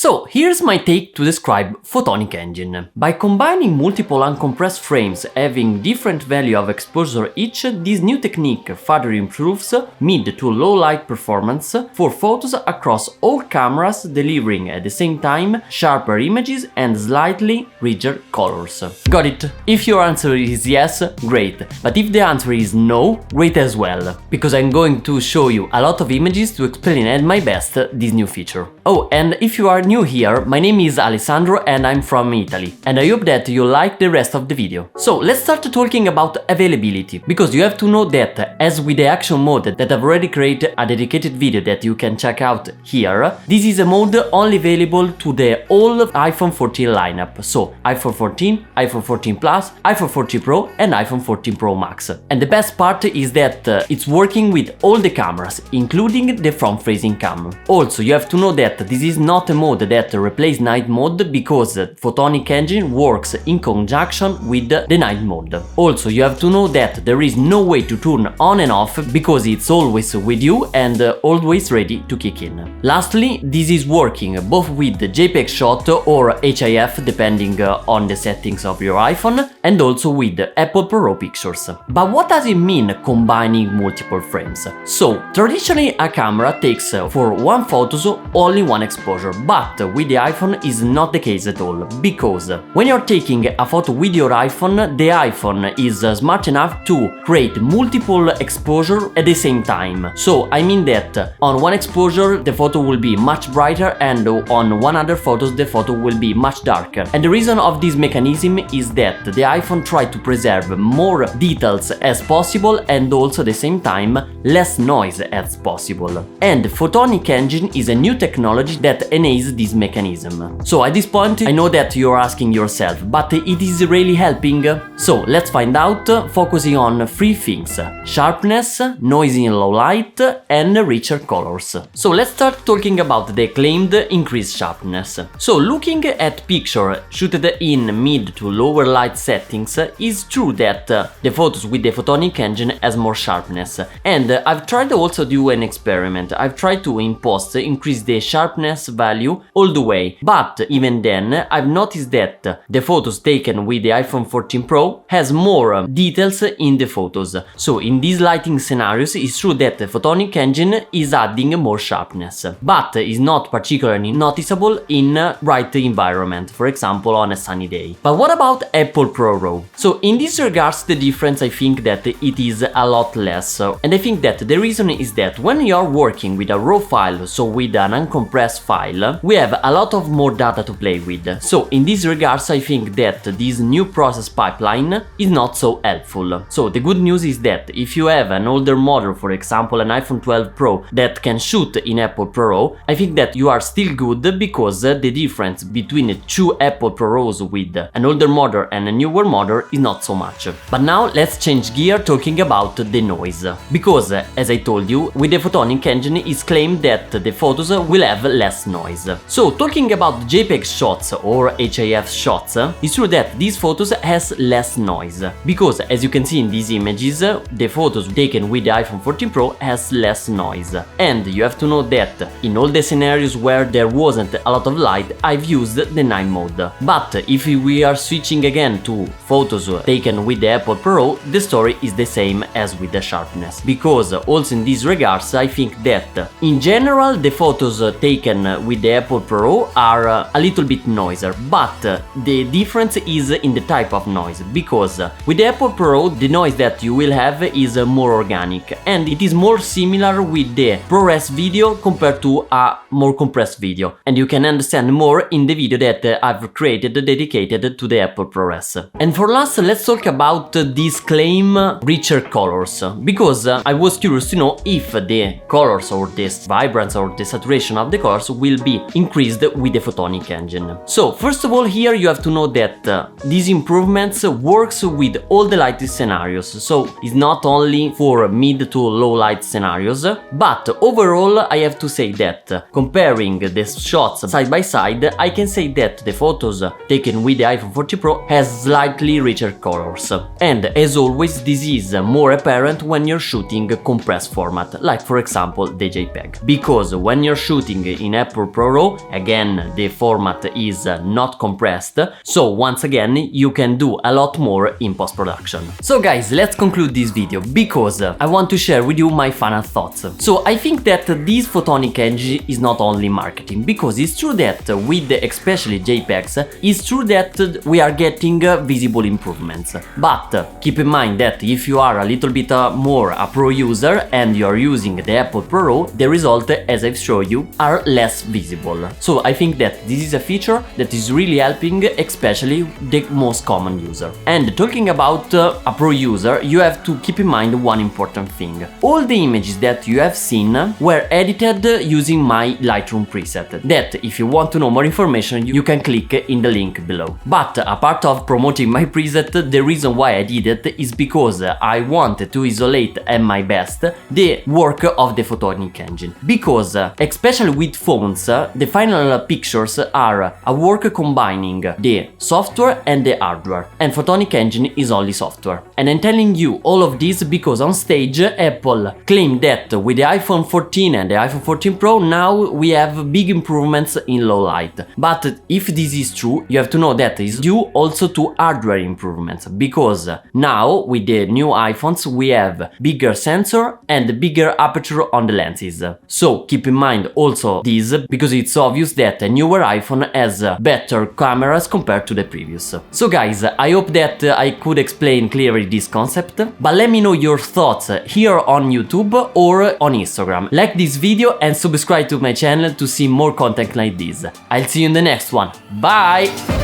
So here's my take to describe Photonic Engine. By combining multiple uncompressed frames having different value of exposure each, this new technique further improves mid to low light performance for photos across all cameras, delivering at the same time sharper images and slightly richer colors. Got it? If your answer is yes, great, but if the answer is no, great as well, because I'm going to show you a lot of images to explain at my best this new feature. Oh, and if you are new here, my name is Alessandro and I'm from Italy, and I hope that you like the rest of the video. So let's start talking about availability, because you have to know that, as with the action mode that I've already created a dedicated video that you can check out here, this is a mode only available to the whole iPhone 14 lineup, so iPhone 14, iPhone 14 Plus, iPhone 14 Pro and iPhone 14 Pro Max. And the best part is that it's working with all the cameras, including the front-facing camera. Also, you have to know that this is not a mode that replaces night mode, because Photonic Engine works in conjunction with the night mode. Also, you have to know that there is no way to turn on and off, because it's always with you and always ready to kick in. Lastly, this is working both with the JPEG shot or HIF depending on the settings of your iPhone, and also with Apple ProRes pictures. But what does it mean combining multiple frames? So, traditionally a camera takes for one photo only one exposure, but with the iPhone is not the case at all, because when you're taking a photo with your iPhone, the iPhone is smart enough to create multiple exposure at the same time. So I mean that on one exposure the photo will be much brighter, and on one other photos the photo will be much darker. And the reason of this mechanism is that the iPhone tries to preserve more details as possible, and also at the same time less noise as possible. And Photonic Engine is a new technology that enables this mechanism. So at this point I know that you're asking yourself, but it is really helping? So let's find out, focusing on three things: sharpness, noise in low light and richer colors. So let's start talking about the claimed increased sharpness. So looking at picture shooted in mid to lower light settings, it's true that the photos with the Photonic Engine has more sharpness, and I've tried also to do an experiment. I've tried to in post increase the sharpness value all the way, but even then I've noticed that the photos taken with the iPhone 14 Pro has more details in the photos. So in these lighting scenarios it's true that the Photonic Engine is adding more sharpness, but is not particularly noticeable in bright environment, for example on a sunny day. But what about Apple ProRes? So in this regards the difference, I think that it is a lot less, and I think that the reason is that when you are working with a raw file, so with an uncompressed file, we have a lot of more data to play with. So in this regards I think that this new process pipeline is not so helpful. So the good news is that if you have an older model, for example an iPhone 12 Pro that can shoot in Apple ProRes, I think that you are still good, because the difference between two Apple ProRes with an older model and a newer model is not so much. But now let's change gear talking about the noise, because as I told you, with the Photonic Engine it's claimed that the photos will have less noise. So talking about JPEG shots or HIF shots, it's true that these photos has less noise, because as you can see in these images, the photos taken with the iPhone 14 Pro has less noise. And you have to know that in all the scenarios where there wasn't a lot of light, I've used the night mode. But if we are switching again to photos taken with the Apple ProRes, the story is the same as with the sharpness, because also in these regards I think that in general the photos taken with the Apple ProRes are a little bit noisier, but the difference is in the type of noise, because with the Apple ProRes the noise that you will have is more organic, and it is more similar with the ProRes video compared to a more compressed video, and you can understand more in the video that I've created dedicated to the Apple ProRes. And for last, let's talk about this claim richer colors, because I was curious to know if the colors or the vibrance or the saturation of the colors will be increased with the Photonic Engine. So first of all, here you have to know that these improvements works with all the light scenarios, so it's not only for mid to low light scenarios, but overall I have to say that comparing the shots side by side, I can say that the photos taken with the iPhone 14 Pro has slightly richer colors. And as always, this is more apparent when you're shooting compressed format, like for example the JPEG, because when you're shooting in Apple ProRes. Again, the format is not compressed, so once again you can do a lot more in post-production. So guys, let's conclude this video because I want to share with you my final thoughts. So I think that this Photonic Engine is not only marketing, because it's true that with especially JPEGs, it's true that we are getting visible improvements. But keep in mind that if you are a little bit more a pro user and you are using the Apple ProRes, the result, as I've shown you, are less visible. So I think that this is a feature that is really helping especially the most common user. And talking about a pro user, you have to keep in mind one important thing. All the images that you have seen were edited using my Lightroom preset, that if you want to know more information you can click in the link below. But apart of promoting my preset, the reason why I did it is because I wanted to isolate at my best the work of the Photonic Engine. Because especially with phones, the final pictures are a work combining the software and the hardware, and Photonic Engine is only software. And I'm telling you all of this because on stage Apple claimed that with the iPhone 14 and the iPhone 14 Pro now we have big improvements in low light. But if this is true, you have to know that is due also to hardware improvements, because now with the new iPhones we have bigger sensor and bigger aperture on the lenses. So keep in mind also this, because it's obvious that a newer iPhone has better cameras compared to the previous. So guys, I hope that I could explain clearly this concept, but let me know your thoughts here on YouTube or on Instagram. Like this video and subscribe to my channel to see more content like this. I'll see you in the next one. Bye!